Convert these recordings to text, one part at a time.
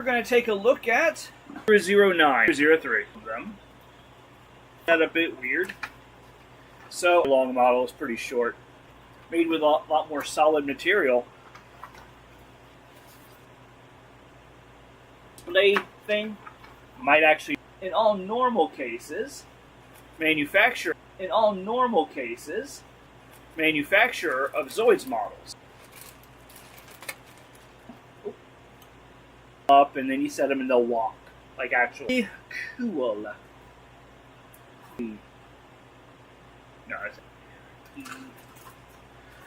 We're going to take a look at RZ-009, 03 of them. That's a bit weird. So, the long model is pretty short, made with a lot more solid material. Display thing might actually, in all normal cases, manufacturer of Zoids models. Up and then you set them and they'll walk like actually cool. No,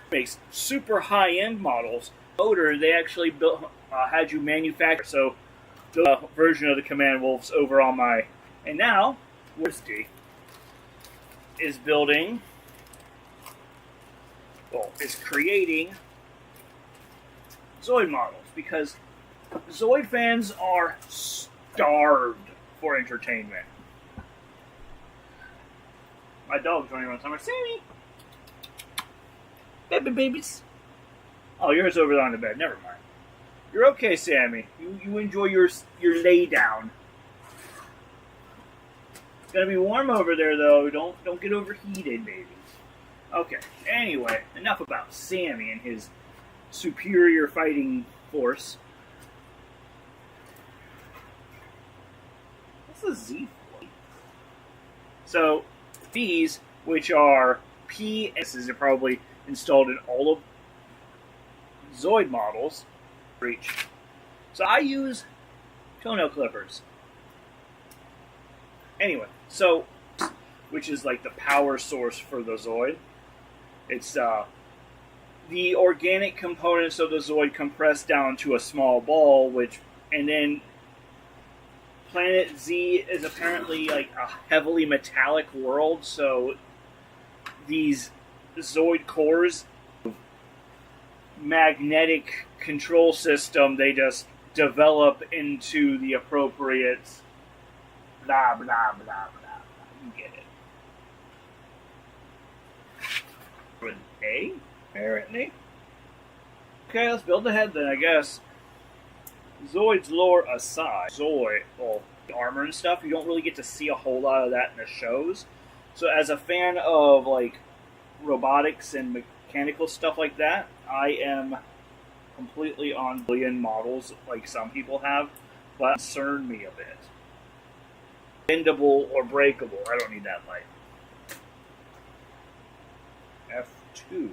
makes super high-end models. Motor they actually built had you manufacture. So the version of the Command Wolf's over on my, and now Worsty is building. Well, is creating Zoid models because Zoid fans are starved for entertainment. My dog's running around somewhere. Sammy! Babies. Oh, yours over there on the bed. Never mind. You're okay, Sammy. You enjoy your lay down. It's gonna be warm over there, though. Don't get overheated, babies. Okay. Anyway, enough about Sammy and his superior fighting force. What's a Z40? So these, which are PSs, are probably installed in all of Zoid models. Reach. So I use toenail clippers. Anyway, so which is like the power source for the Zoid. It's the organic components of the Zoid compressed down to a small ball, and then Planet Z is apparently like a heavily metallic world, so these Zoid cores, magnetic control system, they just develop into the appropriate blah blah blah blah blah. You get it. With A, apparently. Okay, let's build the head then, I guess. Zoid's lore aside, the armor and stuff, you don't really get to see a whole lot of that in the shows. So as a fan of like robotics and mechanical stuff like that, I am completely on billion models like some people have, but it concerned me a bit. Bendable or breakable, I don't need that light. F2.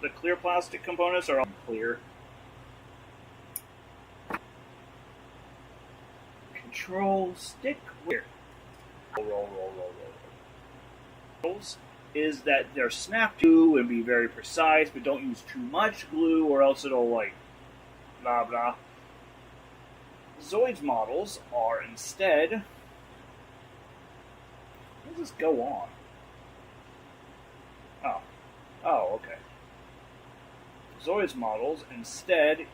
The clear plastic components are all clear. Control stick where? Roll. Is that they're snap to and be very precise, but don't use too much glue or else it'll like blah blah. Zoids models are instead. Let's just go on. Oh, okay. Zoids models instead.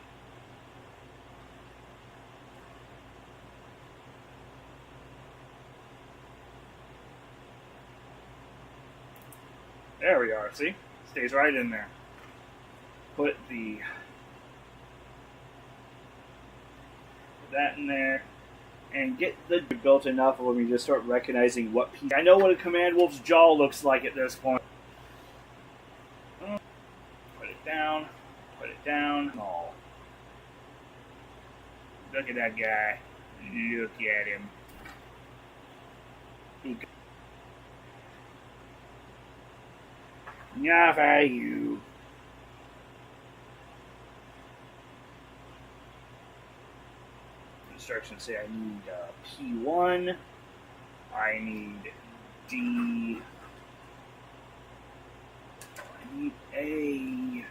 There we are, see? Stays right in there. Put that in there, and get the built enough when we just start recognizing what piece. I know what a Command Wolf's jaw looks like at this point. Put it down. Oh. Look at that guy. Look at him. Yeah, for you. Instructions say I need P1. I need D. I need A1.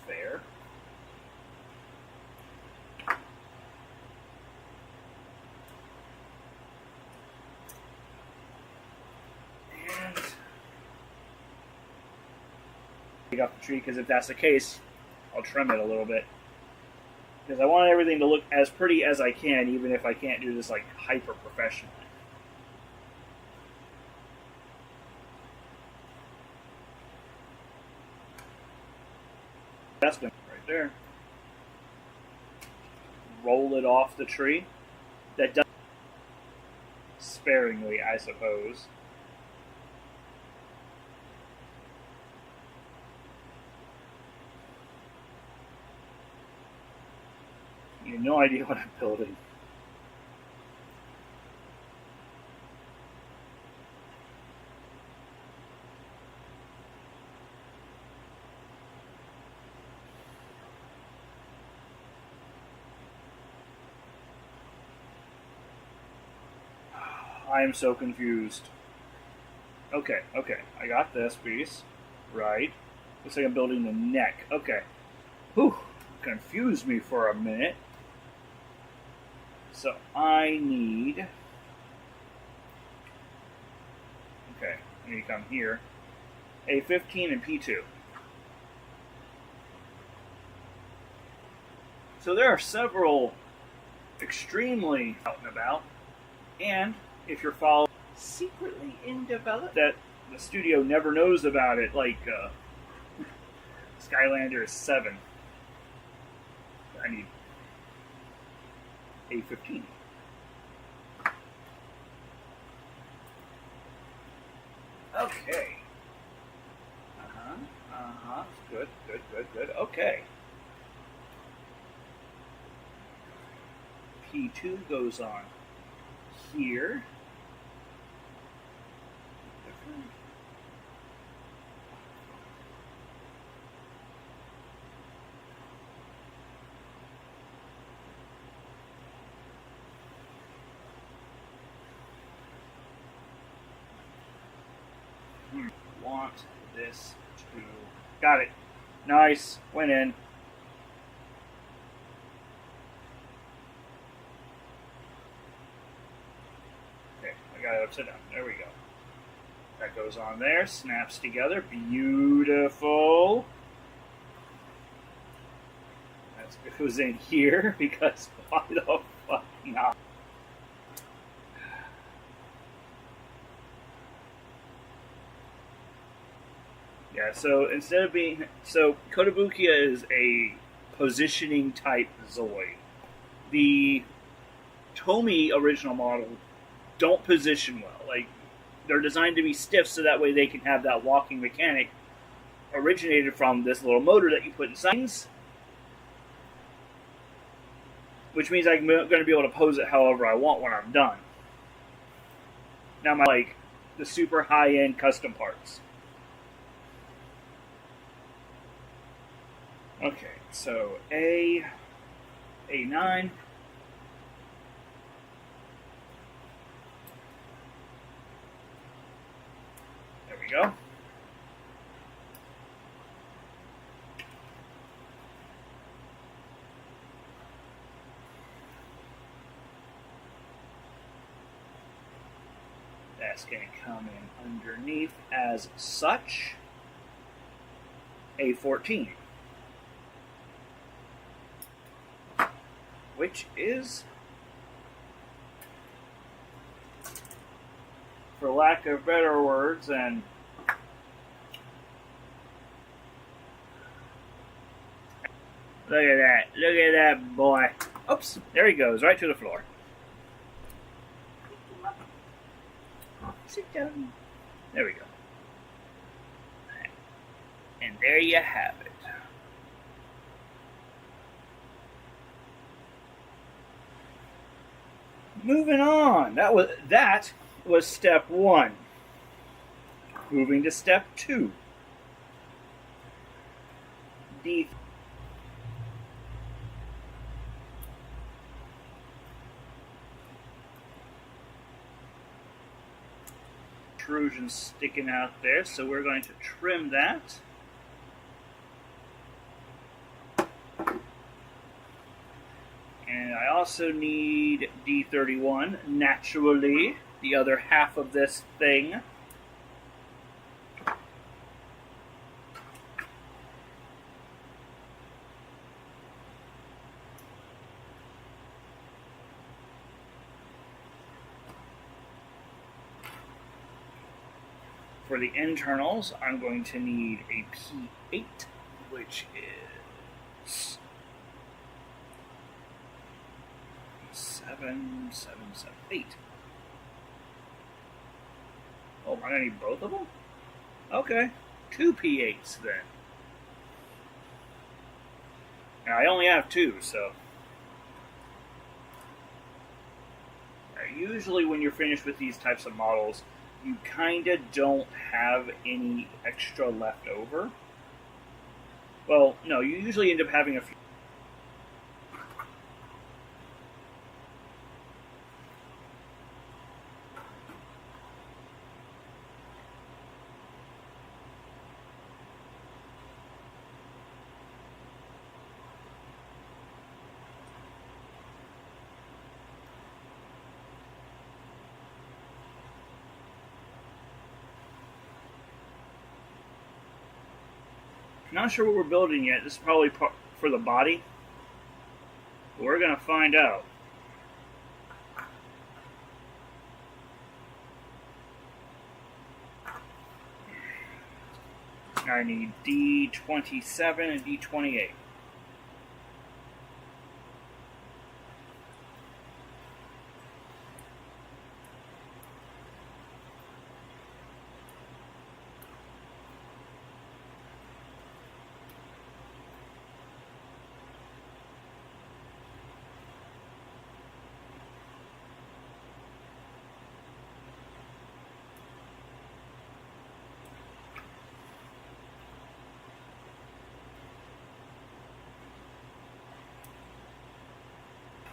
Fair. Off the tree, because if that's the case, I'll trim it a little bit, because I want everything to look as pretty as I can, even if I can't do this like hyper professionally. investment right there. Roll it off the tree. That does sparingly, I suppose. You have no idea what I'm building. I am so confused. Okay, I got this piece. Right. Looks like I'm building the neck. Okay. Whew. Confused me for a minute. So I need... Okay, I need to come here. A15 and P2. So there are several extremely out and about. And if you're following secretly in development that the studio never knows about it, like Skylander 7. I need A15. Okay. Good. Okay. P2 goes on here. Want this to... Got it. Nice. Went in. Okay, I got it upside down. There we go. That goes on there. Snaps together. Beautiful. That goes in here because why the fuck not? Yeah, so instead of being... So, Kotobukiya is a positioning type Zoid. The Tomy original model don't position well. Like, they're designed to be stiff so that way they can have that walking mechanic originated from this little motor that you put inside. Which means I'm going to be able to pose it however I want when I'm done. Now, like, the super high-end custom parts. Okay, so A9. There we go. That's going to come in underneath as such. A14. Which is, for lack of better words, and look at that boy. Oops, there he goes, right to the floor. Sit down. There we go. And there you have it. Moving on. That was step 1. Moving to step 2. D. Protrusion sticking out there, so we're going to trim that. And I also need D31, naturally, the other half of this thing. For the internals, I'm going to need a P8, which 7, 7, 7, 8. Oh, am I going to need both of them? Okay. 2 P8s then. Now, I only have 2, so. Usually when you're finished with these types of models, you kind of don't have any extra left over. Well, no, you usually end up having a few. Not sure what we're building yet. This is probably for the body. But we're going to find out. I need D27 and D28.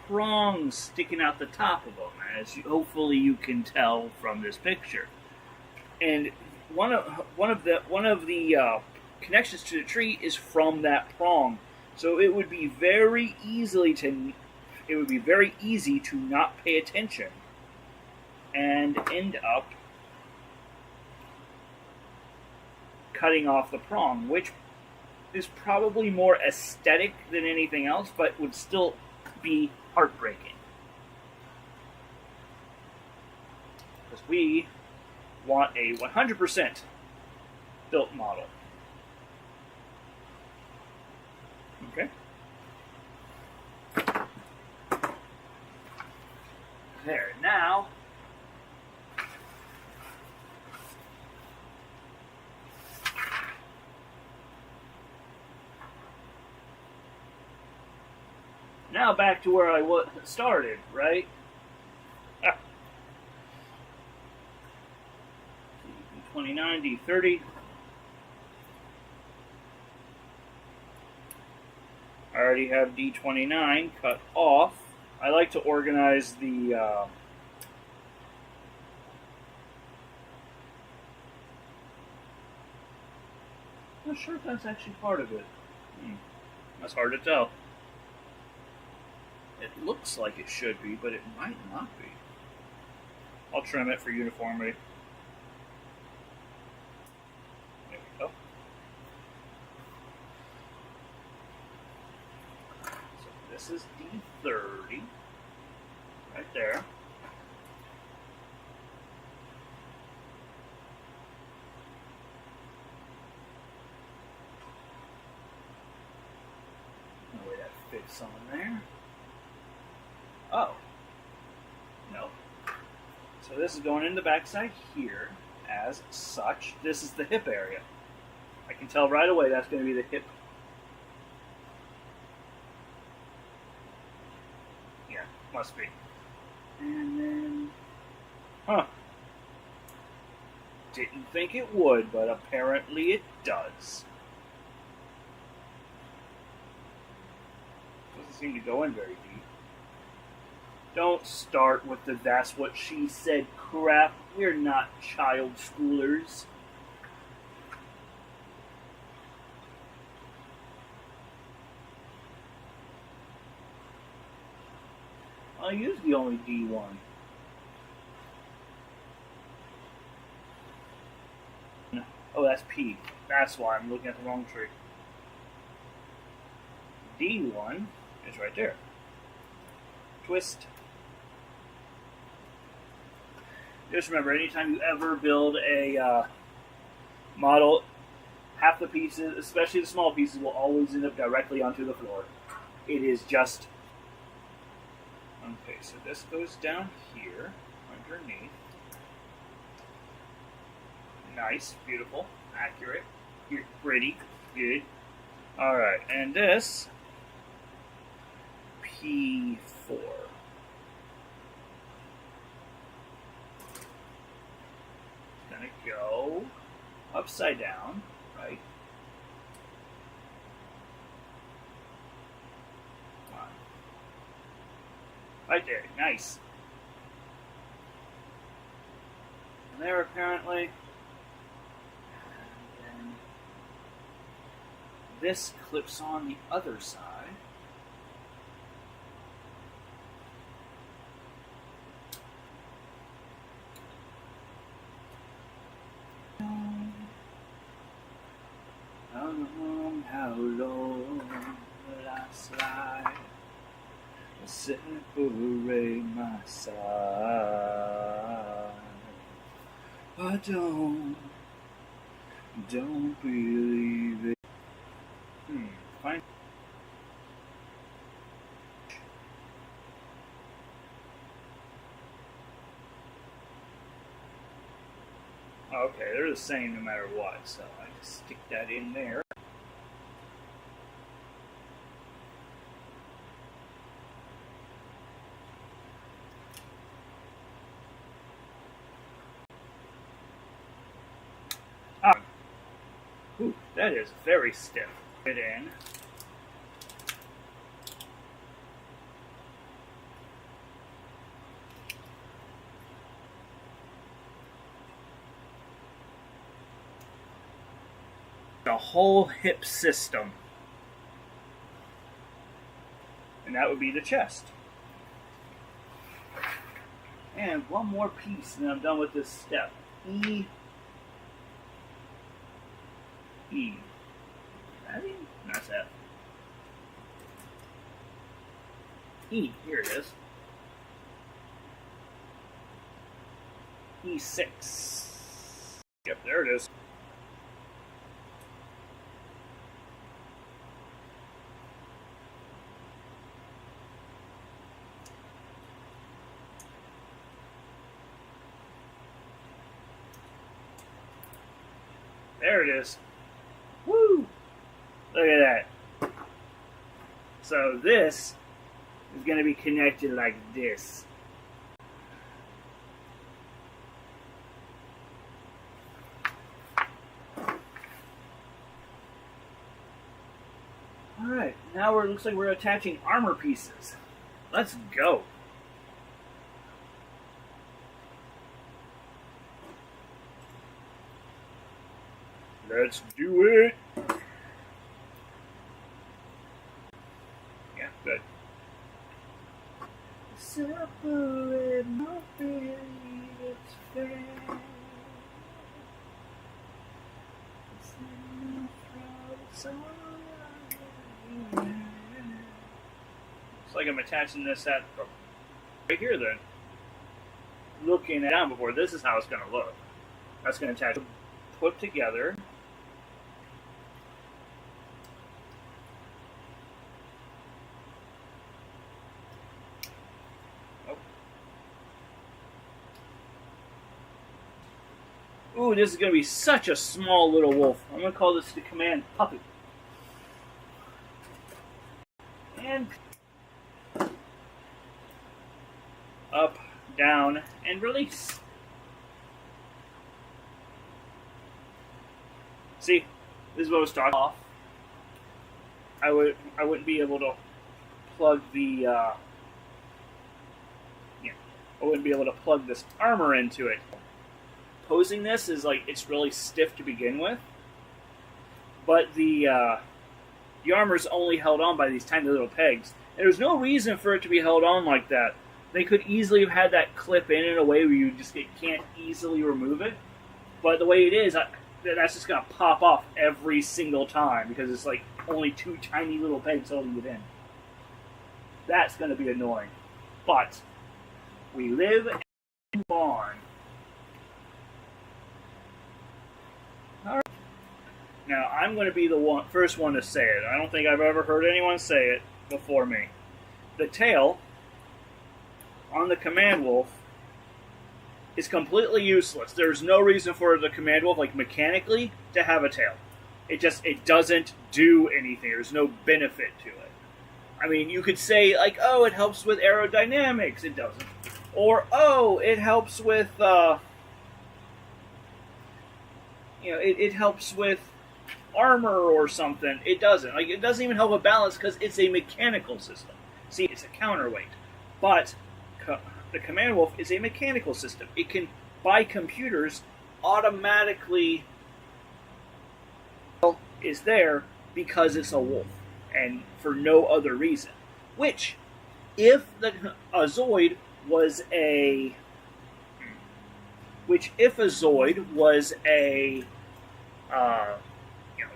Prongs sticking out the top of them, as hopefully you can tell from this picture. And one of the connections to the tree is from that prong, so it would be very easy to not pay attention and end up cutting off the prong, which is probably more aesthetic than anything else, but would still be heartbreaking. Because we want a 100% built model. Okay. There, now back to where I started, right? D29, D30. I already have D29 cut off. I like to organize the I'm not sure if that's actually part of it. That's hard to tell. It looks like it should be, but it might not be. I'll trim it for uniformity. There we go. So this is D30. Right there. No way that fits on there. Oh. No. So this is going in the backside here as such. This is the hip area. I can tell right away that's going to be the hip. Yeah, must be. And then... Huh. Didn't think it would, but apparently it does. Doesn't seem to go in very deep. Don't start with the "that's what she said" crap. We're not child schoolers. I'll use the only D1. Oh, that's P. That's why I'm looking at the wrong tree. D1 is right there. Twist. Just remember, anytime you ever build a model, half the pieces, especially the small pieces, will always end up directly onto the floor. It is just Okay, so this goes down here, underneath. Nice, beautiful, accurate, pretty, good. Alright, and this, P4. It's gonna go upside down, right? Right there, nice. And there apparently. And then this clips on the other side. How long will I slide? Separate my side. I don't believe it. Fine. Okay, they're the same no matter what, so I just stick that in there. Ooh, that is very stiff. Put it in. The whole hip system. And that would be the chest. And one more piece, and I'm done with this step. E. That's F. E, here it is. E6. Yep, there it is. There it is. Woo! Look at that. So this is going to be connected like this. Alright, now it looks like we're attaching armor pieces. Let's go. Let's do it. Yeah, good. Separate my feelings, it's fair. Looks like I'm attaching this at right here then. Looking down before, this is how it's going to look. That's going to attach, put together. Ooh, this is going to be such a small little wolf. I'm going to call this the command puppy. And up, down, and release. See, this is what I was talking off. I wouldn't be able to plug the I wouldn't be able to plug this armor into it. Posing this is like, it's really stiff to begin with, but the armor's only held on by these tiny little pegs. And there's no reason for it to be held on like that. They could easily have had that clip in a way where you just can't easily remove it. But the way it is, that's just going to pop off every single time because it's like only two tiny little pegs holding it in. That's going to be annoying. But we live and move on. Alright. Now, I'm going to be the first one to say it. I don't think I've ever heard anyone say it before me. The tail on the Command Wolf is completely useless. There's no reason for the Command Wolf, like mechanically, to have a tail. It doesn't do anything. There's no benefit to it. I mean, you could say, like, oh, it helps with aerodynamics. It doesn't. Or, oh, it helps with, it helps with armor or something. It doesn't. Like, it doesn't even help with balance because it's a mechanical system. See, it's a counterweight. But the Command Wolf is a mechanical system. It can, by computers, automatically is there because it's a wolf and for no other reason. Which, if a Zoid was a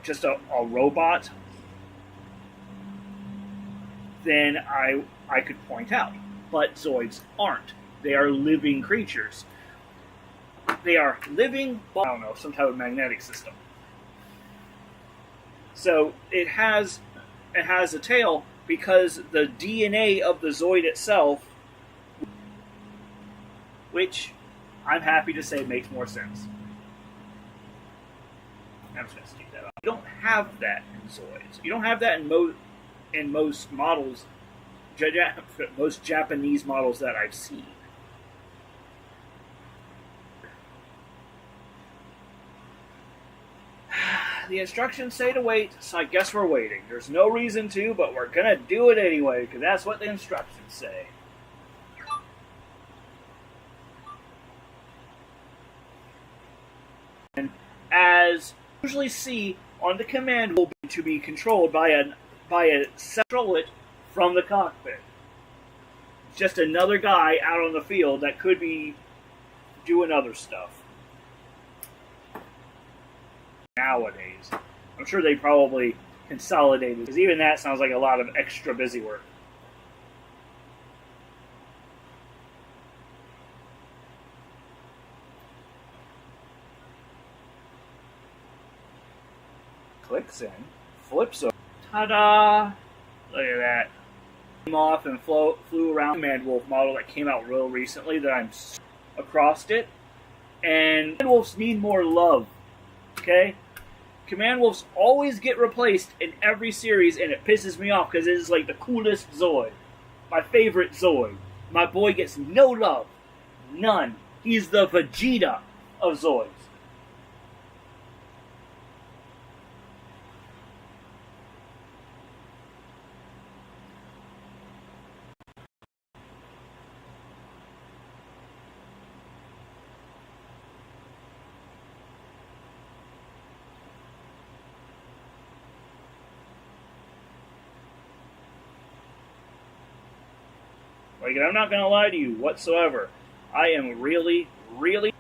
just a robot, then I could point out. But Zoids aren't. They are living creatures. They are living, some type of magnetic system. So it has a tail because the DNA of the Zoid itself, which I'm happy to say makes more sense. I'm just going to stick that up. You don't have that in Zoids. You don't have that in most models, most Japanese models that I've seen. The instructions say to wait, so I guess we're waiting. There's no reason to, but we're going to do it anyway, because that's what the instructions say. And as you usually see on the Command will be to be controlled by a control it from the cockpit. It's just another guy out on the field that could be doing other stuff. Nowadays, I'm sure they probably consolidated, because even that sounds like a lot of extra busy work. Clicks in, flips over. Ta-da! Look at that. Came off and flew around the Command Wolf model that came out real recently that I'm across it. And Command Wolves need more love. Okay? Command Wolves always get replaced in every series, and it pisses me off because it is like the coolest Zoid. My favorite Zoid. My boy gets no love. None. He's the Vegeta of Zoids. Like, I'm not going to lie to you whatsoever. I am really, really...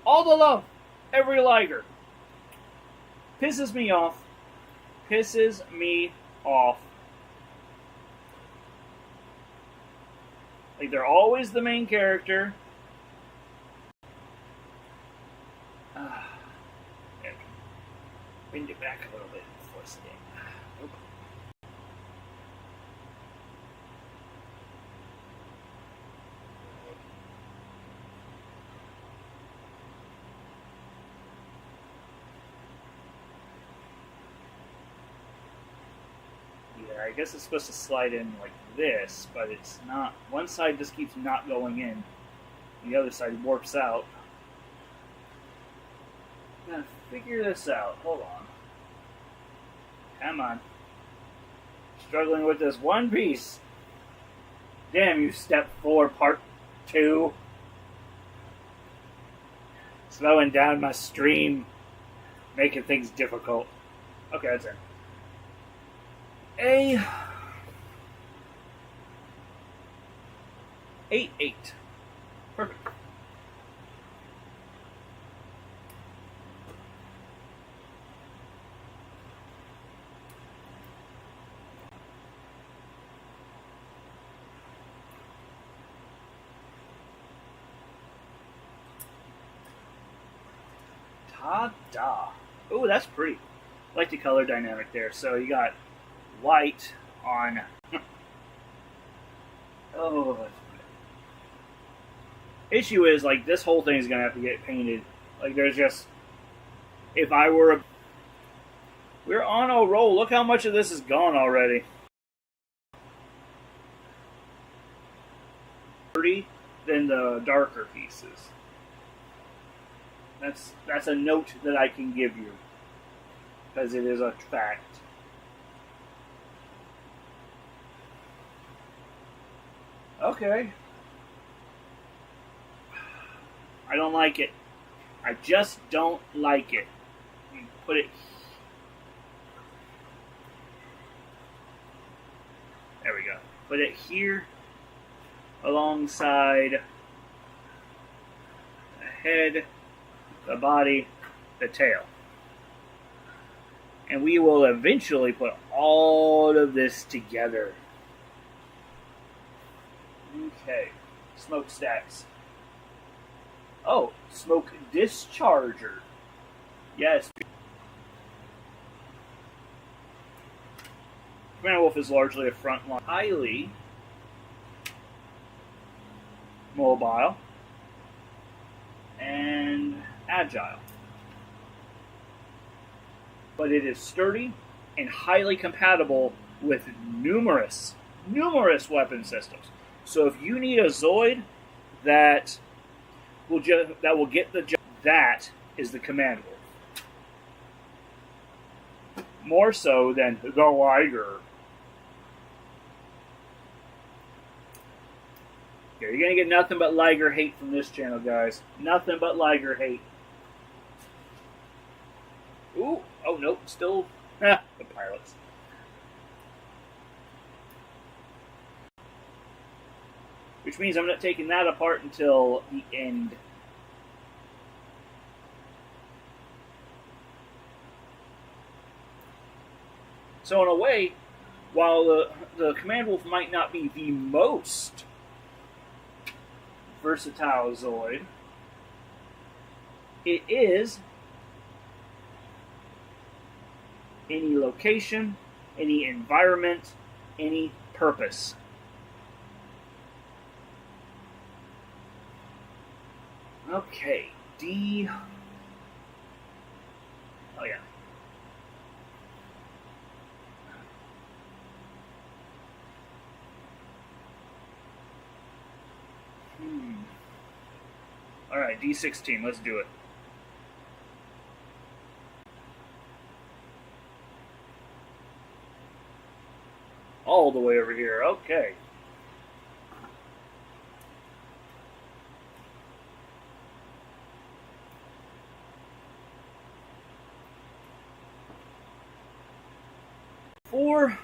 all the love. Every Liger. Pisses me off. Pisses me off. Like, they're always the main character. Bend it back a little bit before sitting. Nope. I guess it's supposed to slide in like this, but it's not. One side just keeps not going in. The other side warps out. I'm gonna figure this out. Hold on. Come on. Struggling with this one piece. Damn you, Step 4, Part 2. Slowing down my stream. Making things difficult. Okay, that's it. 8-8. Perfect. Ta-da. Ooh, that's pretty. I like the color dynamic there. So you got white on Oh, that's issue is, like, this whole thing is going to have to get painted. Like, there's just... If I were a... We're on a roll. Look how much of this is gone already. 30 than the darker pieces. That's a note that I can give you. Because it is a fact. Okay. I don't like it. I just don't like it. Put it... There we go. Put it here alongside the head, the body, the tail. And we will eventually put all of this together. Okay. Smokestacks. Oh, smoke discharger. Yes. Command Wolf is largely a frontline, highly mobile and agile. But it is sturdy and highly compatible with numerous weapon systems. So if you need a Zoid that will get the job, that is the Command Wolf. More so than the Liger. You're going to get nothing but Liger hate from this channel, guys. Nothing but Liger hate. Ooh. Oh, nope. Still. The pilots. Which means I'm not taking that apart until the end. So in a way, while the Command Wolf might not be the most versatile Zoid, it is any location, any environment, any purpose. Okay, D. Oh yeah. Alright, D16, let's do it. All the way over here, okay. Four.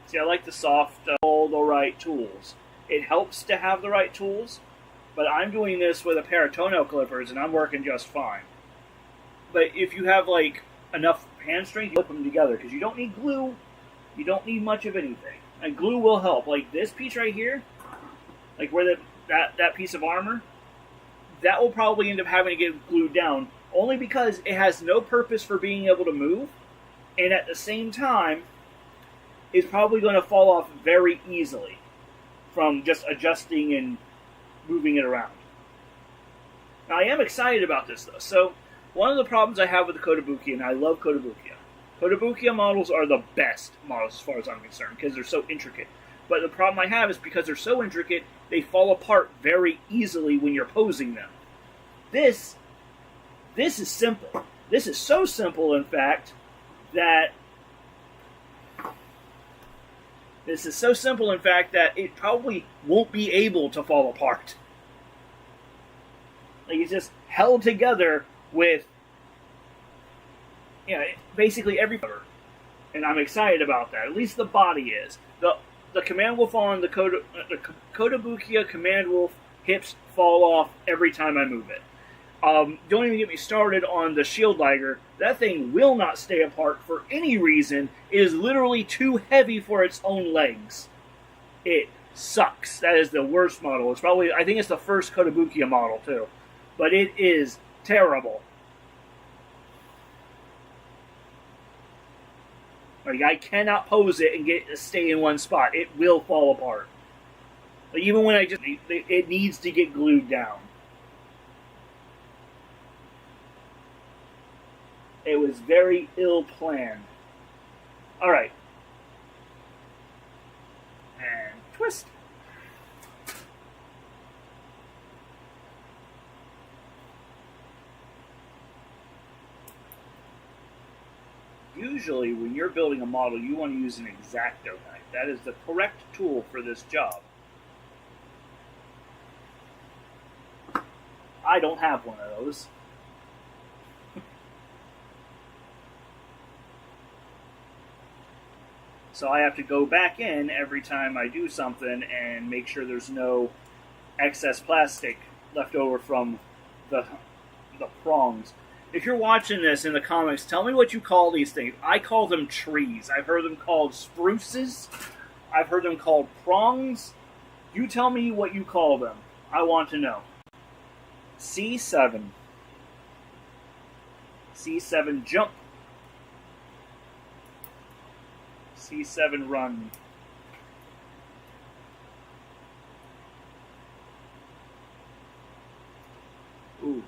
See, I like the soft, all the right tools. It helps to have the right tools, but I'm doing this with a pair of toenail clippers, and I'm working just fine. But if you have, like, enough hand strength, you put them together, because you don't need glue, you don't need much of anything. And glue will help. Like, this piece right here, like where that piece of armor, that will probably end up having to get glued down, only because it has no purpose for being able to move, and at the same time, is probably going to fall off very easily from just adjusting and moving it around. Now, I am excited about this, though. So, one of the problems I have with the Kotobukiya, and I love Kotobukiya. Kotobukiya models are the best models as far as I'm concerned, because they're so intricate. But the problem I have is because they're so intricate, they fall apart very easily when you're posing them. This is simple. This is so simple, in fact, that it probably won't be able to fall apart. Like, it's just held together with, basically every cover. And I'm excited about that. At least the body is. The Command Wolf on the Kotobukiya Command Wolf hips fall off every time I move it. Don't even get me started on the Shield Liger. That thing will not stay apart for any reason. It is literally too heavy for its own legs. It sucks. That is the worst model. It's probably, I think it's the first Kotobukiya model too. But it is terrible. Like, I cannot pose it and get it to stay in one spot. It will fall apart. Like, even when it needs to get glued down. It was very ill planned. All right. And twist. Usually, when you're building a model, you want to use an X-Acto knife. That is the correct tool for this job. I don't have one of those. So I have to go back in every time I do something and make sure there's no excess plastic left over from the prongs. If you're watching this in the comments, tell me what you call these things. I call them trees. I've heard them called spruces. I've heard them called prongs. You tell me what you call them. I want to know. C7. C7 jump. C7 run. Ooh.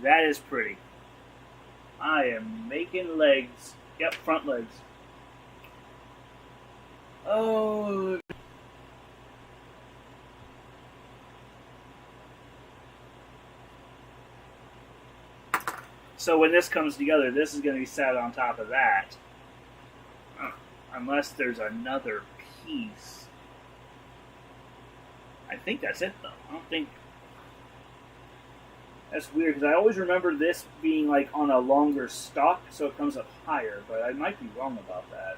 That is pretty. I am making legs. Yep, front legs. Oh. So when this comes together, this is going to be sat on top of that. Unless there's another piece. I think that's it, though. I don't think... That's weird, because I always remember this being, like, on a longer stalk, so it comes up higher, but I might be wrong about that.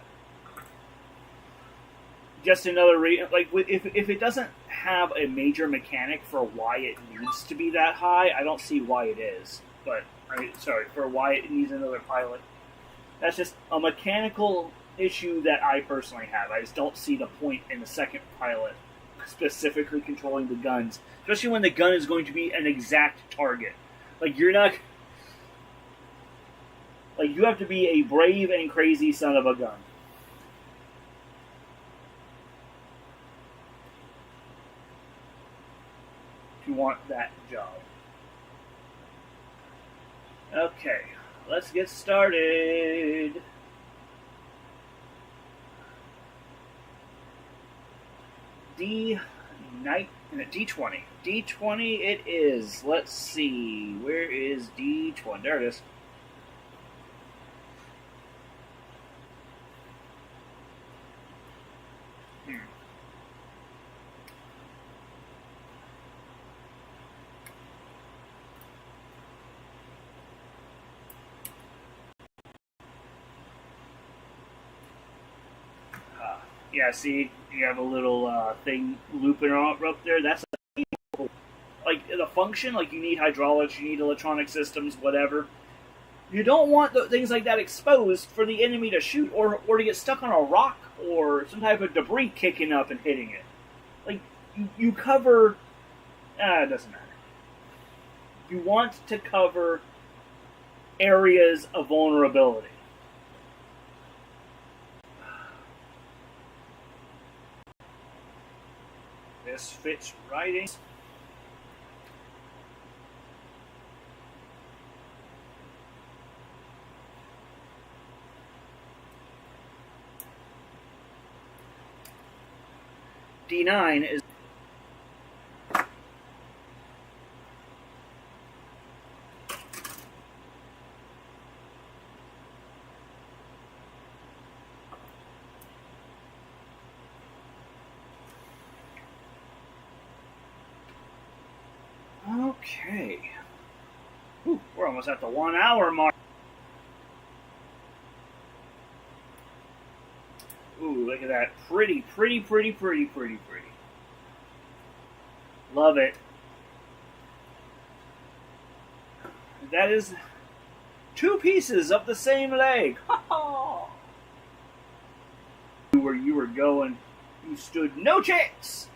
Just another reason, like, if it doesn't have a major mechanic for why it needs to be that high, I don't see why it is. But, for why it needs another pilot. That's just a mechanical issue that I personally have. I just don't see the point in the second pilot specifically controlling the guns, especially when the gun is going to be an exact target. Like, you're not... Like, you have to be a brave and crazy son of a gun. To want that job. Okay, let's get started. D20. D20 it is. Let's see. Where is D20? There it is. Yeah, see, you have a little thing looping up there. That's like the function. Like, you need hydraulics, you need electronic systems, whatever. You don't want things like that exposed for the enemy to shoot or to get stuck on a rock or some type of debris kicking up and hitting it. Like, you cover... it doesn't matter. You want to cover areas of vulnerability. This fits right in. D9 is... Okay. Ooh, we're almost at the 1 hour mark. Ooh, look at that. Pretty. Love it. That is 2 pieces of the same leg. Where you were going, you stood no chance.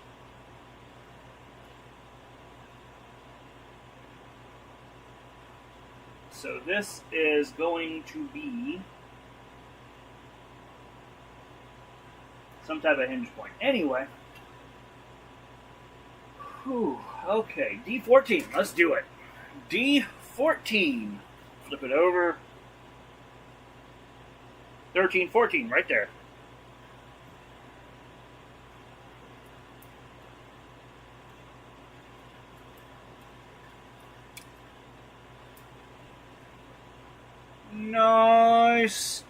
So this is going to be some type of hinge point. Anyway. Whew, okay, D14. Let's do it. D14. Flip it over. 13, 14, right there. Nice.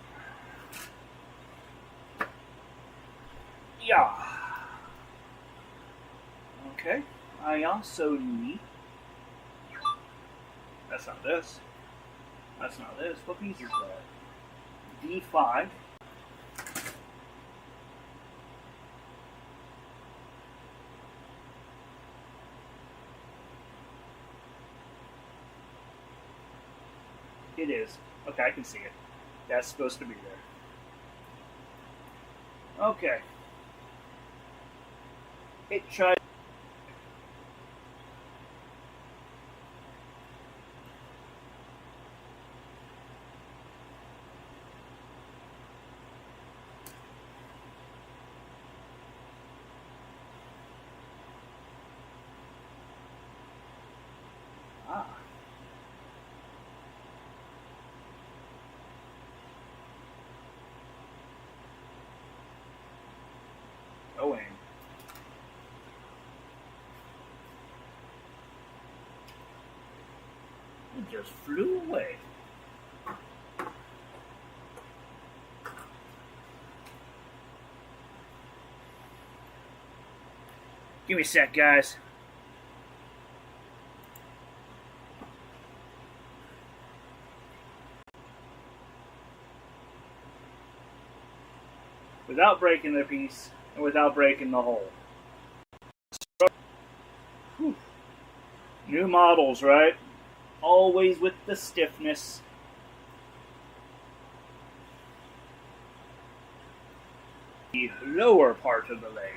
Yeah. Okay. I also need... That's not this. That's not this. What piece is that? D5. It is. Okay, I can see it. That's supposed to be there. Okay. It tried. Ah. Going. It just flew away. Give me a sec, guys. Without breaking the piece, and without breaking the hole. Whew. New models, right? Always with the stiffness. The lower part of the leg.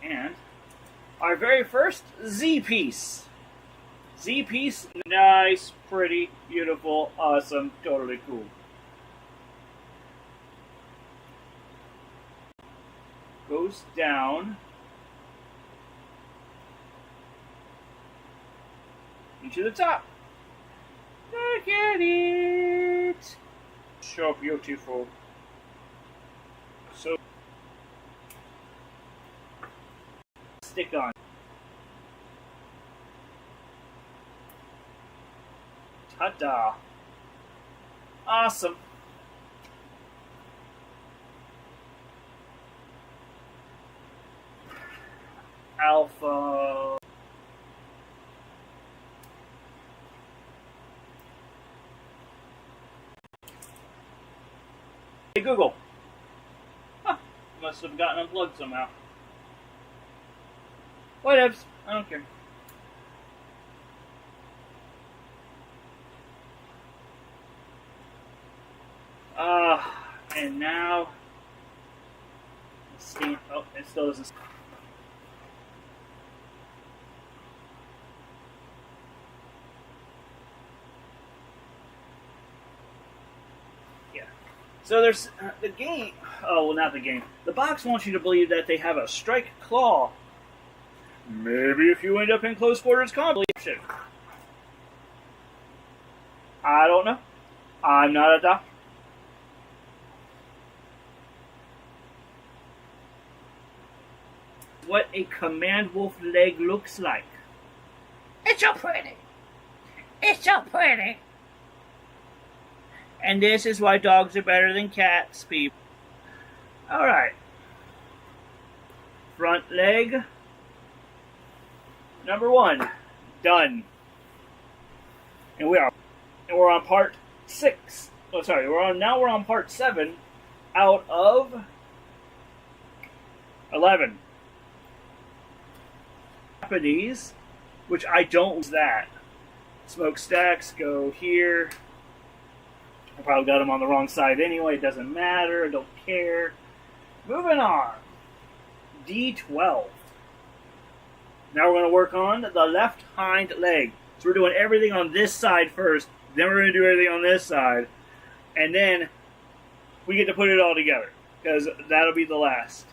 And our very first Z piece. Z piece, nice, pretty, beautiful, awesome, totally cool. Goes down into the top. Look at it. So beautiful. So stick on. Ta-da. Awesome. Alpha. Hey Google. Huh. Must have gotten unplugged somehow. Whatevs. I don't care. And now oh, it still doesn't. Yeah. So there's the game. Oh, well, not the game. The box wants you to believe that they have a strike claw. Maybe if you end up in close quarters combat. I don't know. I'm not a doctor. What a command wolf leg looks like. It's so pretty. It's so pretty. And this is why dogs are better than cats, people. Alright. Front leg. Number 1. Done. And we're on part 6. Oh, sorry. Now we're on part 7 out of 11. Japanese, which I don't use that. Smokestacks go here. I probably got them on the wrong side anyway. It doesn't matter. I don't care. Moving on. D12. Now we're going to work on the left hind leg. So we're doing everything on this side first. Then we're going to do everything on this side. And then we get to put it all together. because that'll be the last.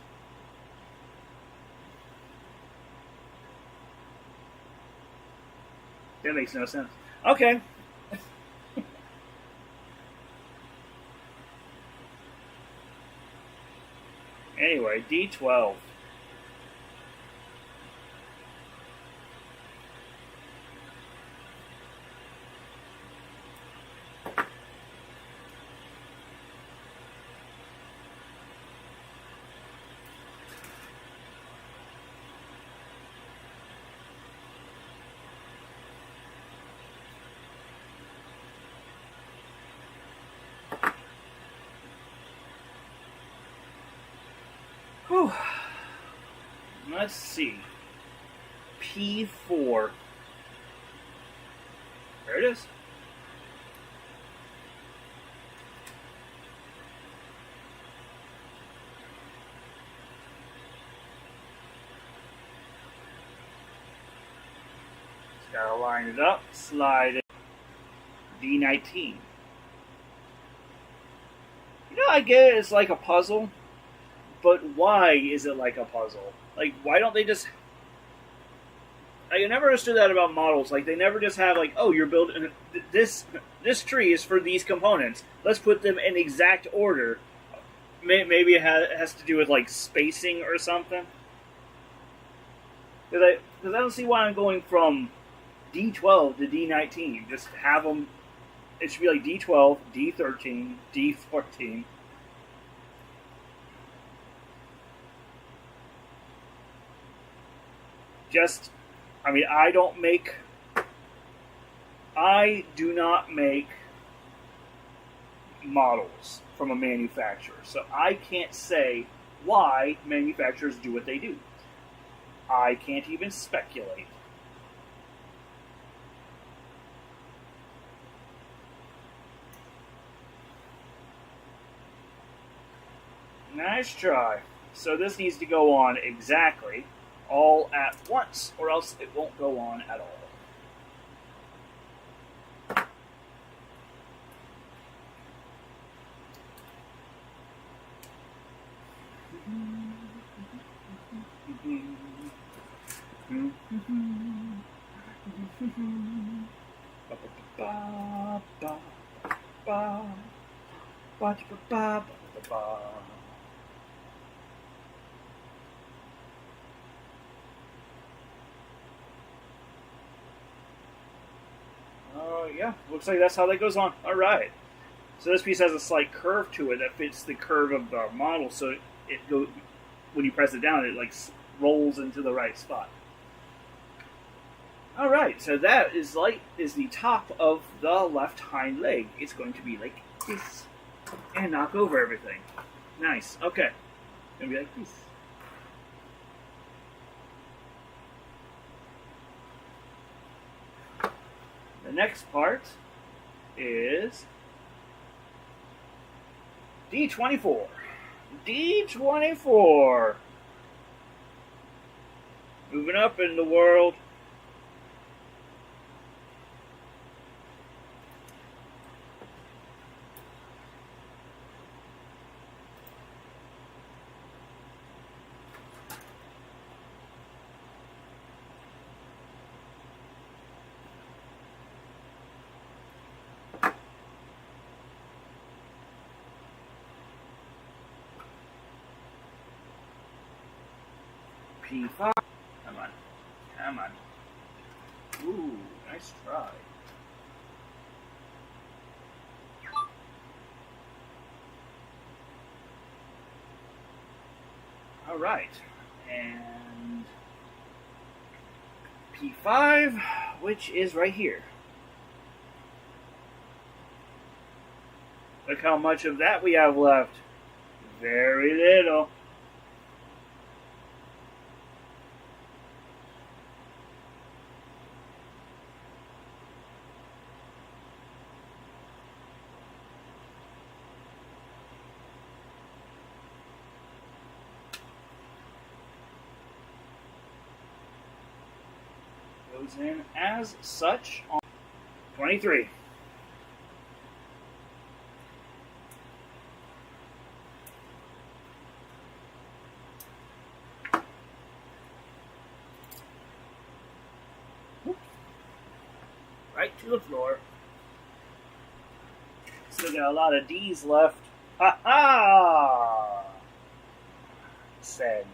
That makes no sense. Okay. Anyway, D12. Whew. Let's see. P4. There it is. Just gotta line it up, slide it. D19. You know, I get it, it's like a puzzle. But why is it like a puzzle? Like, why don't they just... I never understood that about models. Like, they never just have, like, oh, you're building... This tree is for these components. Let's put them in exact order. Maybe it has to do with, like, spacing or something. Because I don't see why I'm going from D12 to D19. Just have them... It should be like D12, D13, D14... I mean, I do not make models from a manufacturer, so I can't say why manufacturers do what they do. I can't even speculate. Nice try. So this needs to go on exactly all at once, or else it won't go on at all. Yeah, looks like that's how that goes on. All right. So this piece has a slight curve to it that fits the curve of the model, so it goes, when you press it down, it like rolls into the right spot. All right, so that is the top of the left hind leg. It's going to be like this and knock over everything. Nice. Okay, it's gonna be like this. The next part is D24. D24. Moving up in the world. P5. Come on. Come on. Ooh, nice try. All right. And P5, which is right here. Look how much of that we have left. Very little. Goes in as such on 23. to the floor. Still got a lot of D's left. Ha ha! Sadness.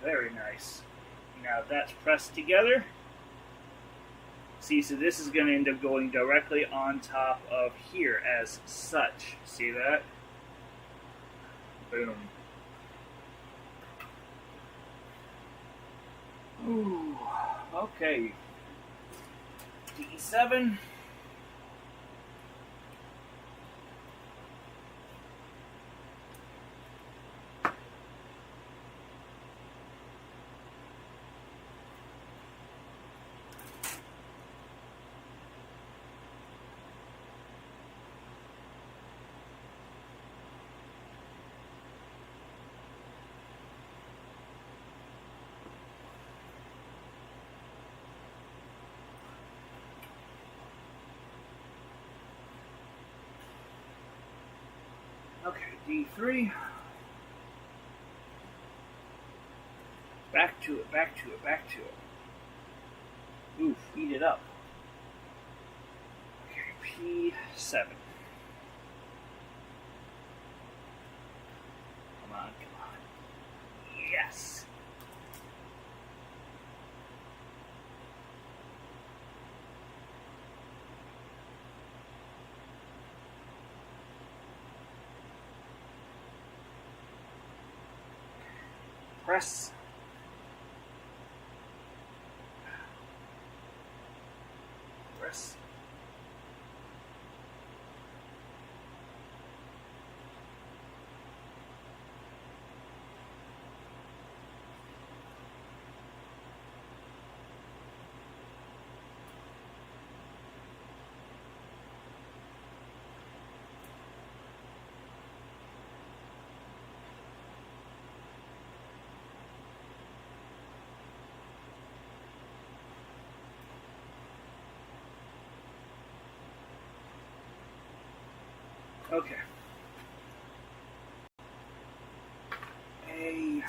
Very nice. Now that's pressed together. See, so this is going to end up going directly on top of here as such. See that? Boom. Ooh, okay. D7. Okay, D3. Back to it, back to it, back to it. Ooh, feed it up. Okay, P7. Come on, come on. Yes! Press. Press. Okay. A5.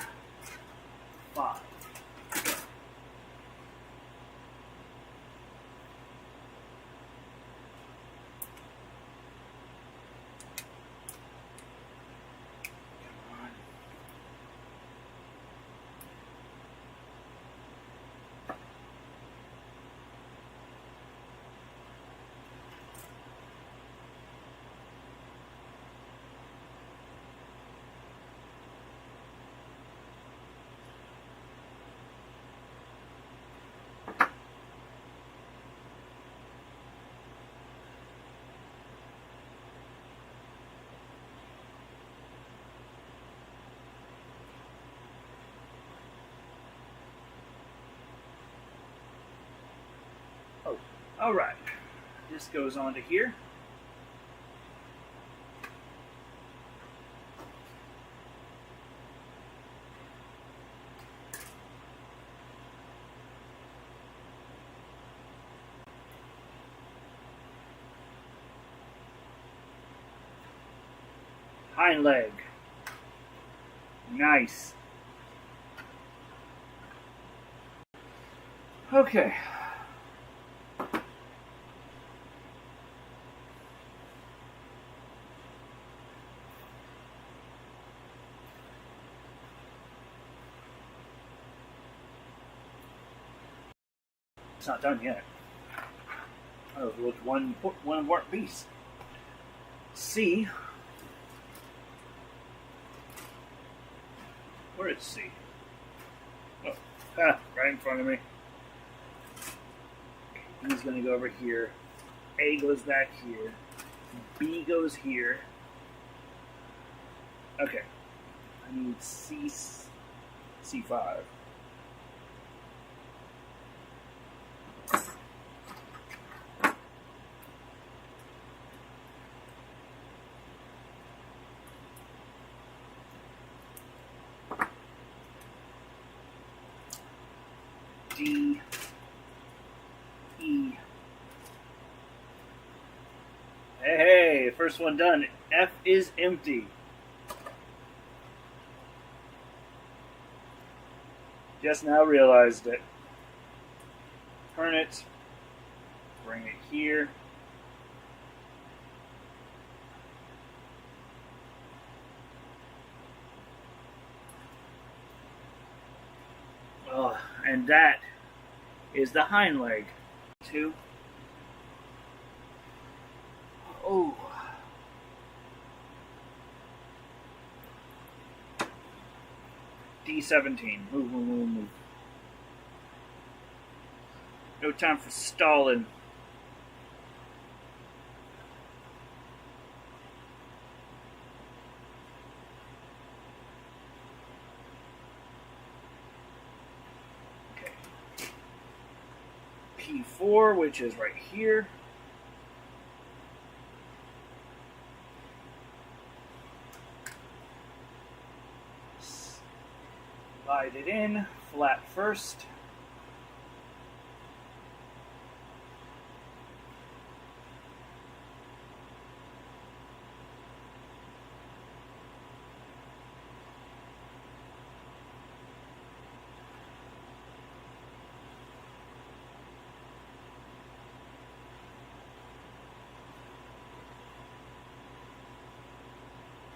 Oh, all right. This goes on to here. Hind leg. Nice. Okay. It's not done yet. Oh, it was one more piece. C. Where is C? Oh, right in front of me. He's going to go over here. A goes back here. B goes here. Okay. I need C5. D, E, first one done. F is empty. Just now realized it. Turn it. Bring it here. Oh, and that is the hind leg. 2. Oh. D17. Move, move, move, move. No time for stalling. Okay. P4, which is right here. Slide it in, flat first.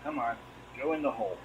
Come on, go in the hole.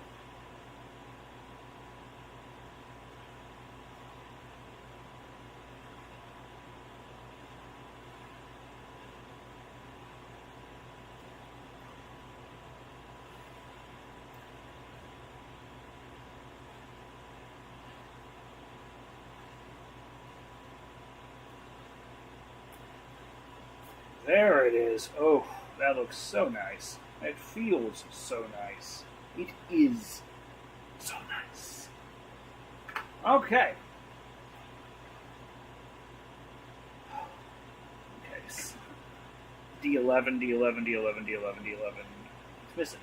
There it is. Oh, that looks so nice. It feels so nice. It is so nice. Okay. Okay. So D11, D11, D11, D11, D11. It's missing.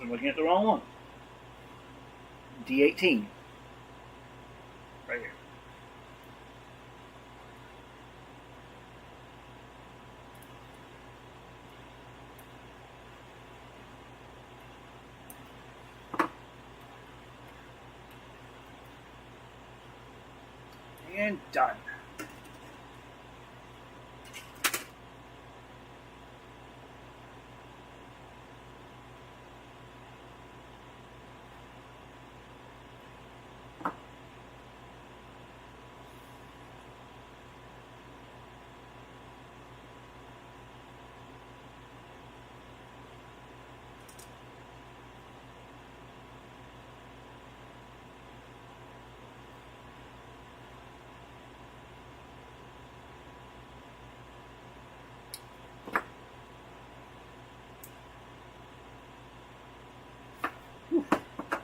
I'm looking at the wrong one. D18. Right here. And done.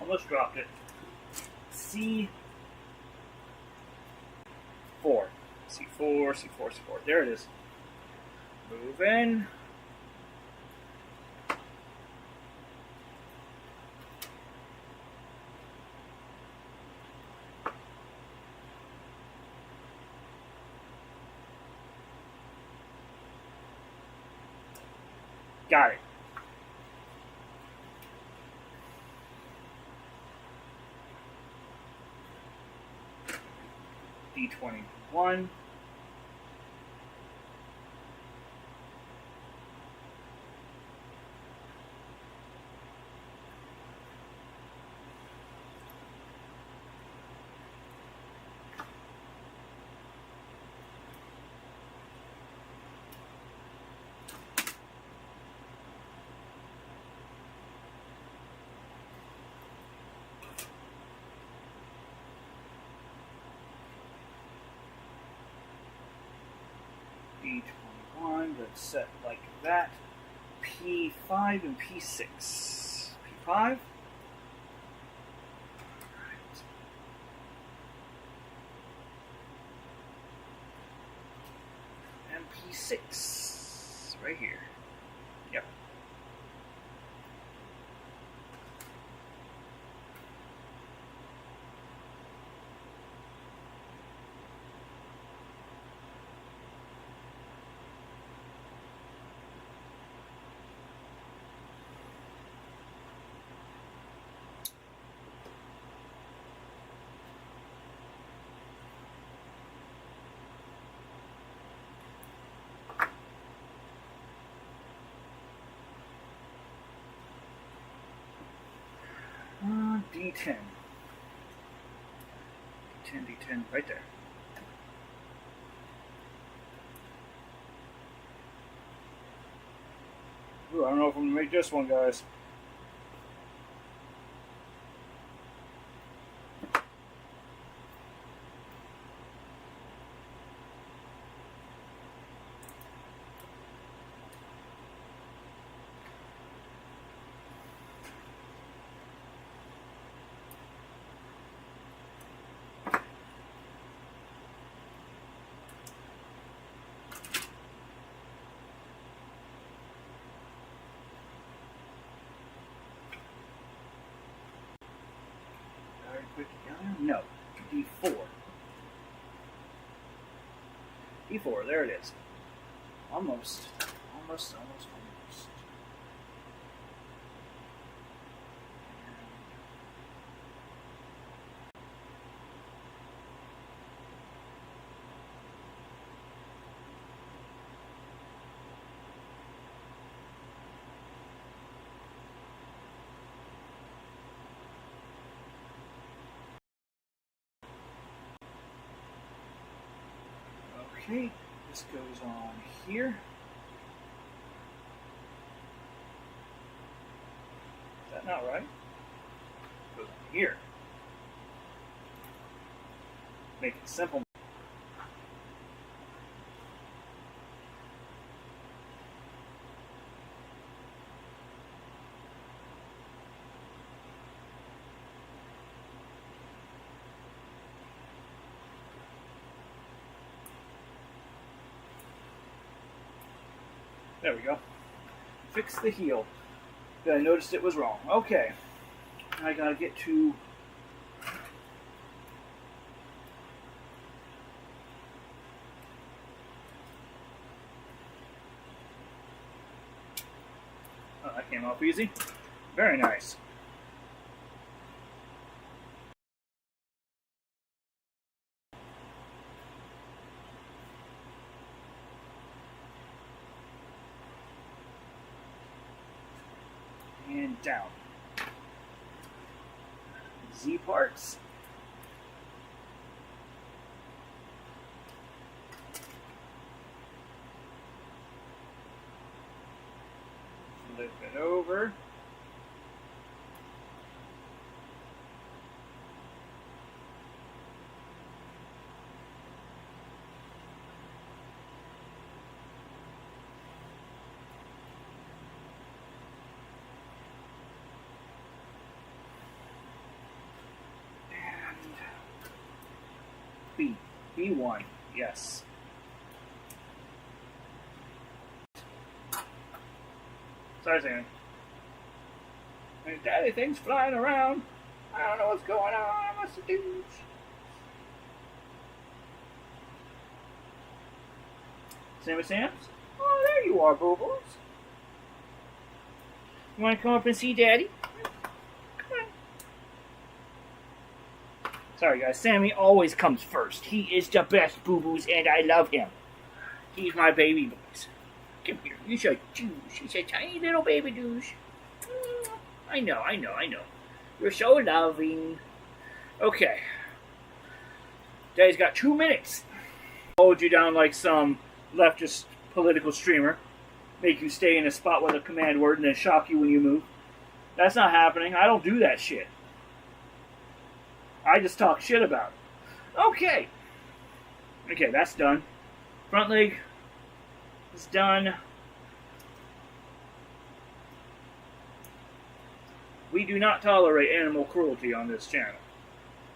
Almost dropped it. C4. C4, C4, C4. There it is. Move in. Got it. D21. D21, that's set like that. P5 and P6. P5. And P6. Right here. Yep. D10. D10, D10, right there. Ooh, I don't know if I'm gonna make this one, guys. No, D4. D4, there it is. Almost. Okay, this goes on here. Is that not right? It goes on here. Make it simple. There we go. Fix the heel. I noticed it was wrong. Okay. I gotta get to... Oh, that came off easy. Very nice. And down. Z parts. Flip it over. B1, yes. Sorry, Sammy. Hey, Daddy, things flying around. I don't know what's going on. I must have douche. Sammy Sams? Oh, there you are, boo-boos. You want to come up and see Daddy? Sorry, guys. Sammy always comes first. He is the best boo-boos, and I love him. He's my baby boys. Come here. You're so douche. He's a tiny little baby douche. I know. You're so loving. Okay. Daddy's got 2 minutes. Hold you down like some leftist political streamer. Make you stay in a spot with a command word and then shock you when you move. That's not happening. I don't do that shit. I just talk shit about it. Okay. Okay, that's done. Front leg is done. We do not tolerate animal cruelty on this channel.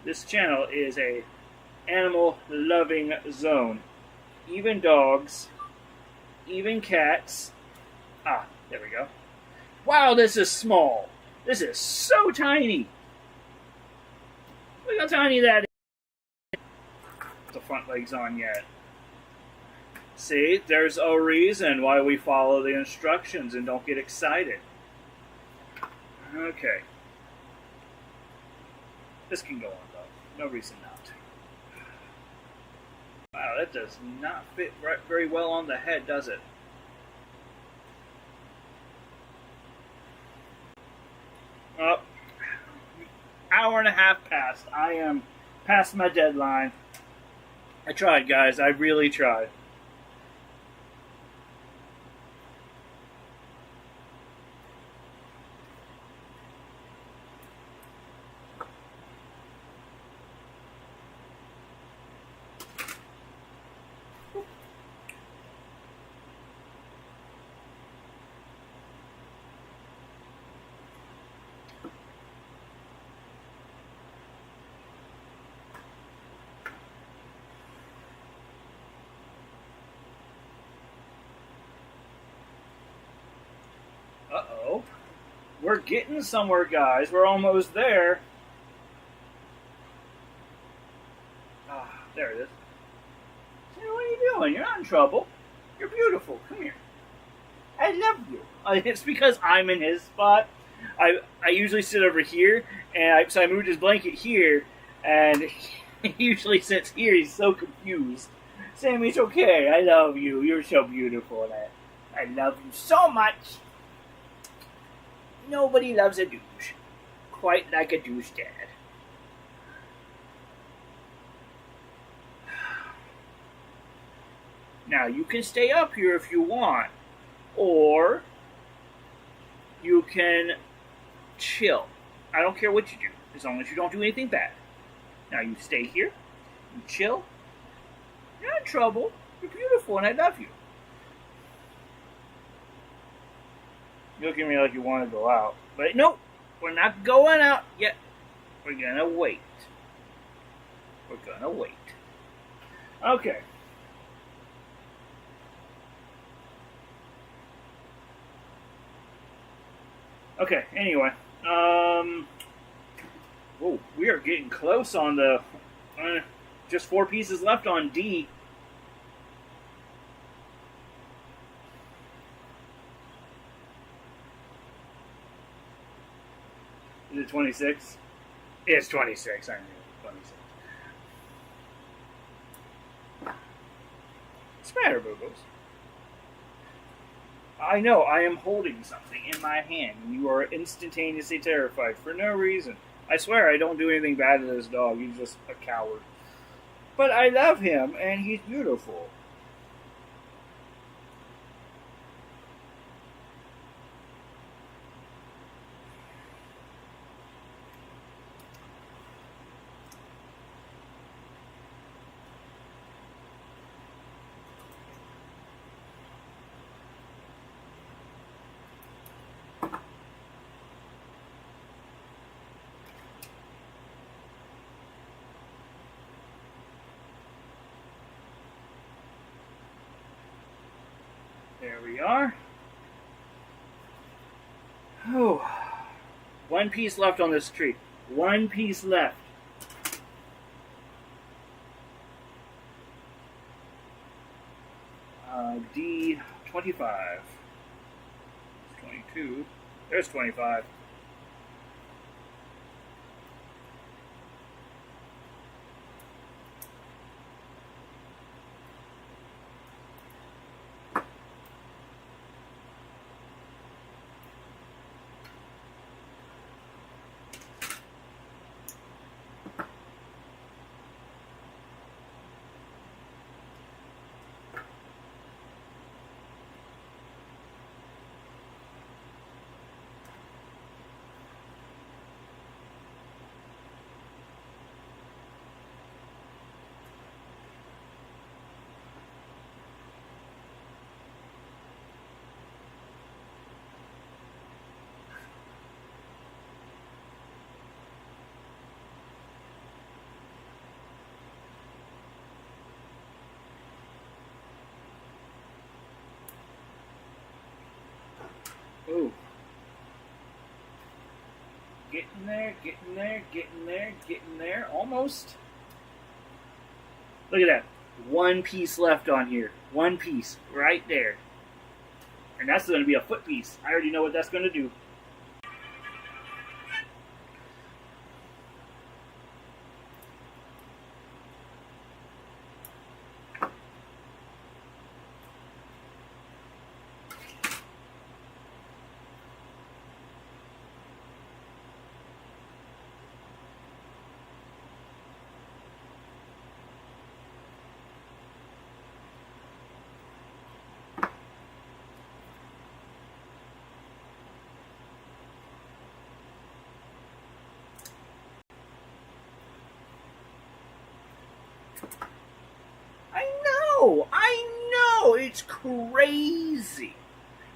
This channel is a animal-loving zone. Even dogs, even cats. Ah, there we go. Wow, this is small. This is so tiny. Look how tiny that is. The front leg's on yet. See, there's a reason why we follow the instructions and don't get excited. Okay. This can go on though. No reason not. Wow, that does not fit very well on the head, does it? Oh. hour and a half passed. I am past my deadline. I tried, guys. I really tried. Uh-oh. We're getting somewhere, guys. We're almost there. Ah, there it is. What are you doing? You're not in trouble. You're beautiful. Come here. I love you. It's because I'm in his spot. I usually sit over here, and so I moved his blanket here, and he usually sits here. He's so confused. Sammy, it's okay. I love you. You're so beautiful, and I love you so much. Nobody loves a douche quite like a douche dad. Now, you can stay up here if you want, or you can chill. I don't care what you do, as long as you don't do anything bad. Now, you stay here, you chill. You're not in trouble. You're beautiful, and I love you. You look at me like you want to go out. But nope, we're not going out yet. We're going to wait. We're going to wait. Okay. Okay, anyway. Whoa, we are getting close on the... just 4 pieces left on D. Is it 26? It's 26, I knew it. 26. What's the matter, Boo-Boos? I know, I am holding something in my hand, and you are instantaneously terrified for no reason. I swear I don't do anything bad to this dog, he's just a coward. But I love him, and he's beautiful. There we are. Oh, 1 piece left on this tree. 1 piece left. D 25. 22. There's 25. Ooh. Getting there, getting there, getting there, getting there. Almost. Look at that. 1 piece left on here. 1 piece. Right there. And that's going to be a foot piece. I already know what that's going to do. I know, it's crazy.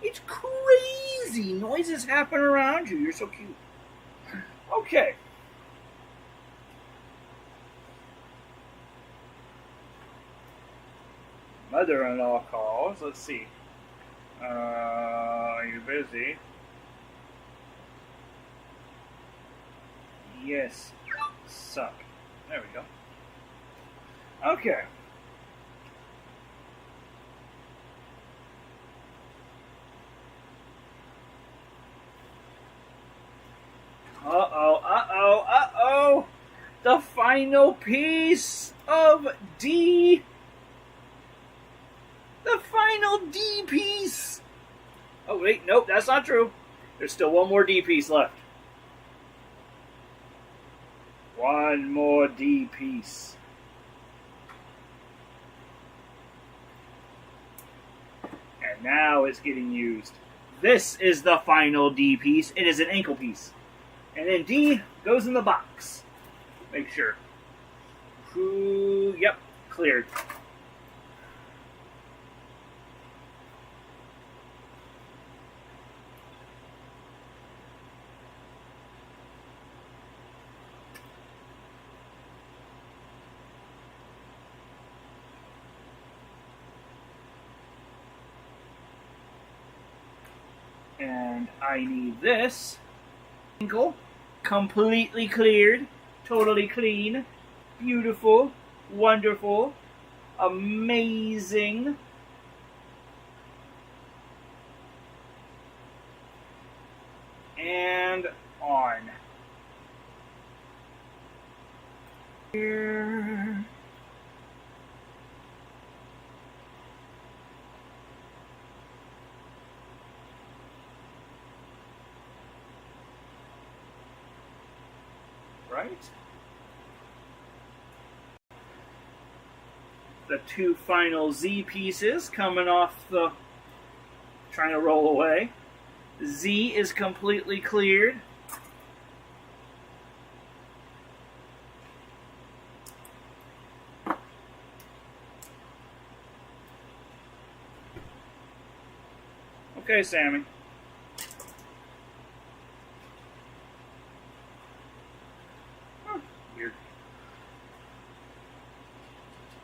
It's crazy. Noises happen around you. You're so cute. Okay. Mother-in-law calls. Let's see. Are you busy? Yes. Suck. There we go. Okay. Uh-oh. The final piece of D. The final D piece. Oh, wait, nope, that's not true. There's still one more D piece left. One more D piece. And now it's getting used. This is the final D piece. It is an ankle piece. And then D goes in the box. Make sure. Yep, cleared. And I need this ankle completely cleared, totally clean, beautiful, wonderful, amazing. And on. Here. Right? The two final Z pieces coming off the... trying to roll away. Z is completely cleared. Okay, Sammy. Weird.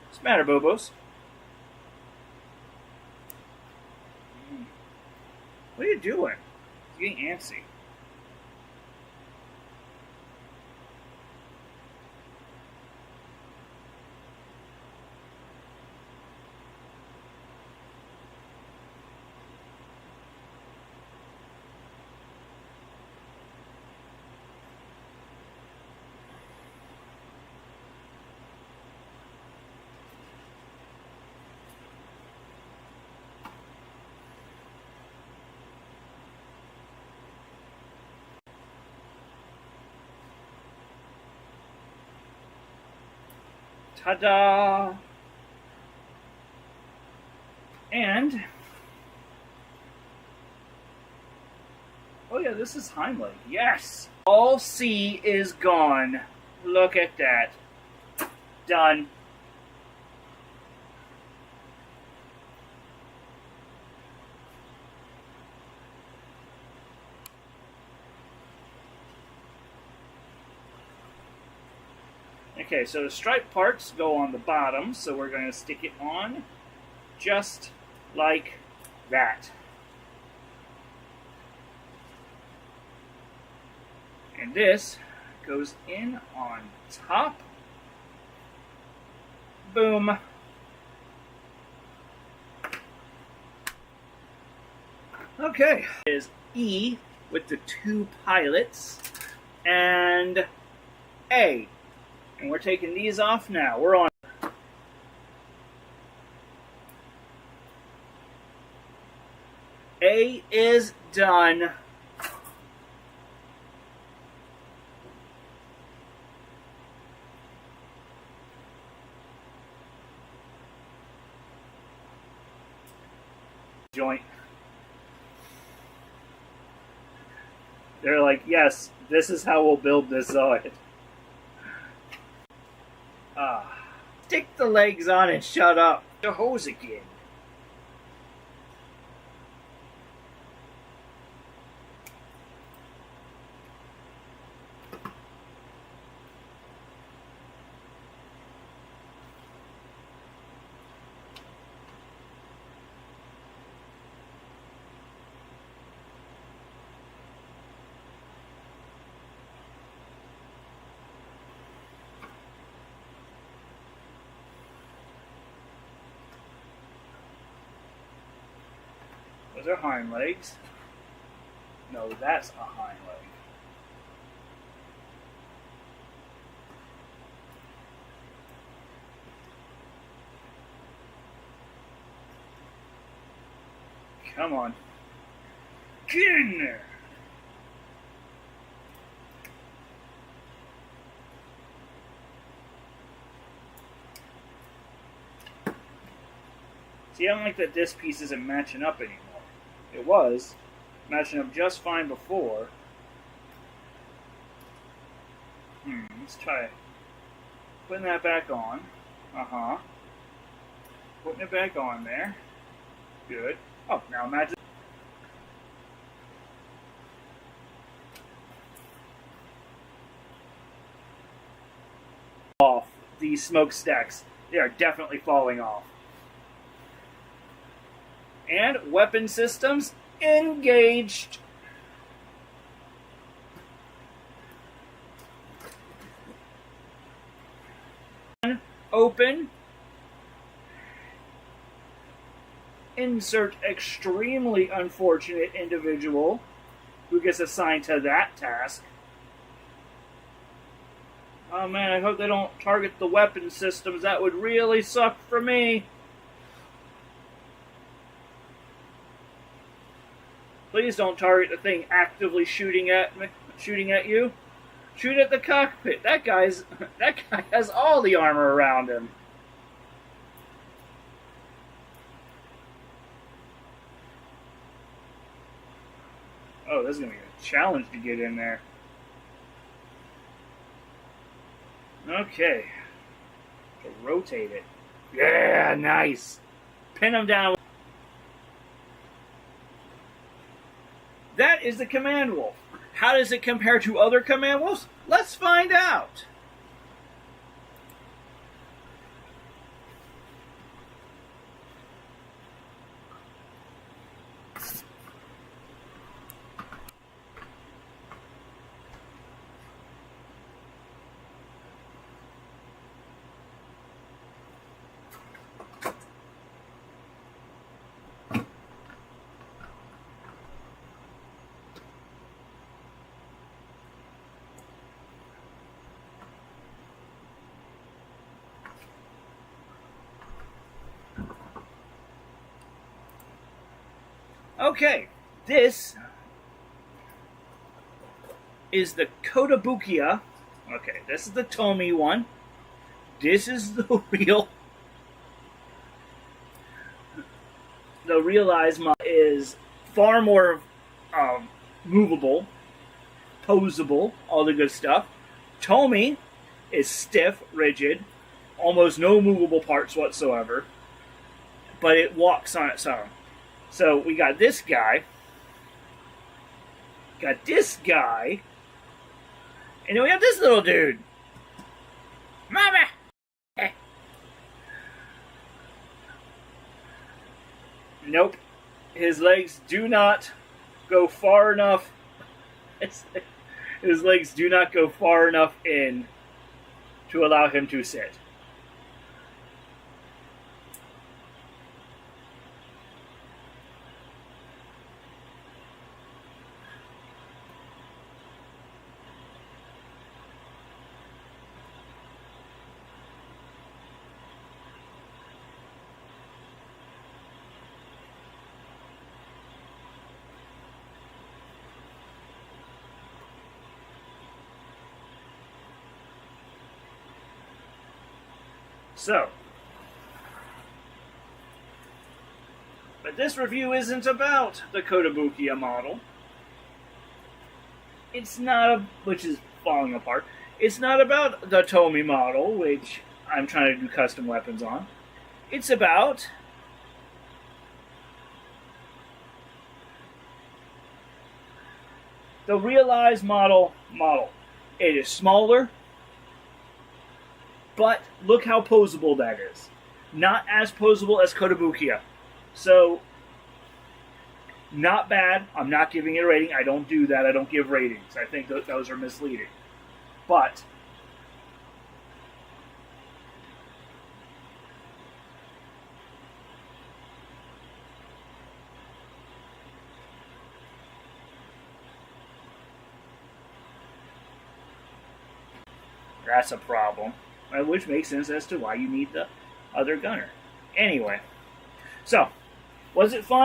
What's the matter, Bobos? What are you doing? You're getting antsy. Ta-da! And... oh yeah, this is Heimlich. Yes! All C is gone. Look at that. Done. Okay, so the stripe parts go on the bottom, so we're going to stick it on just like that. And this goes in on top. Boom. Okay, is E with the two pilots and A. And we're taking these off now. We're on. A is done. Joint. They're like, yes, this is how we'll build this Zoid. stick the legs on and shut up. The hose again. Those are hind legs. No, that's a hind leg. Come on. Get in there! See, I don't like that this piece isn't matching up anymore. It was matching up just fine before. Let's try putting that back on. Putting it back on there. Good. Oh, now imagine. Off these smokestacks. They are definitely falling off. And weapon systems engaged. Open. Insert extremely unfortunate individual who gets assigned to that task. Oh man, I hope they don't target the weapon systems. That would really suck for me. Please don't target the thing actively shooting at me, shooting at you. Shoot at the cockpit. That guy has all the armor around him. Oh, this is gonna be a challenge to get in there. Okay. To rotate it. Yeah, nice. Pin him down. That is the Command Wolf. How does it compare to other Command Wolves? Let's find out. Okay, this is the Kotobukiya. Okay, this is the Tomy one. This is the real. The realized model is far more movable, posable, all the good stuff. Tomy is stiff, rigid, almost no movable parts whatsoever, but it walks on its own. So we got this guy, and then we have this little dude. Mama! Nope. His legs do not go far enough. His legs do not go far enough in to allow him to sit. So, but this review isn't about the Kotobukiya model. It's not which is falling apart. It's not about the Tomy model, which I'm trying to do custom weapons on. It's about the realized model. It is smaller, but look how posable that is. Not as posable as Kotobukiya. So, not bad. I'm not giving it a rating. I don't do that. I don't give ratings. I think those are misleading. But that's a problem. Which makes sense as to why you need the other gunner. Anyway, so, was it fun?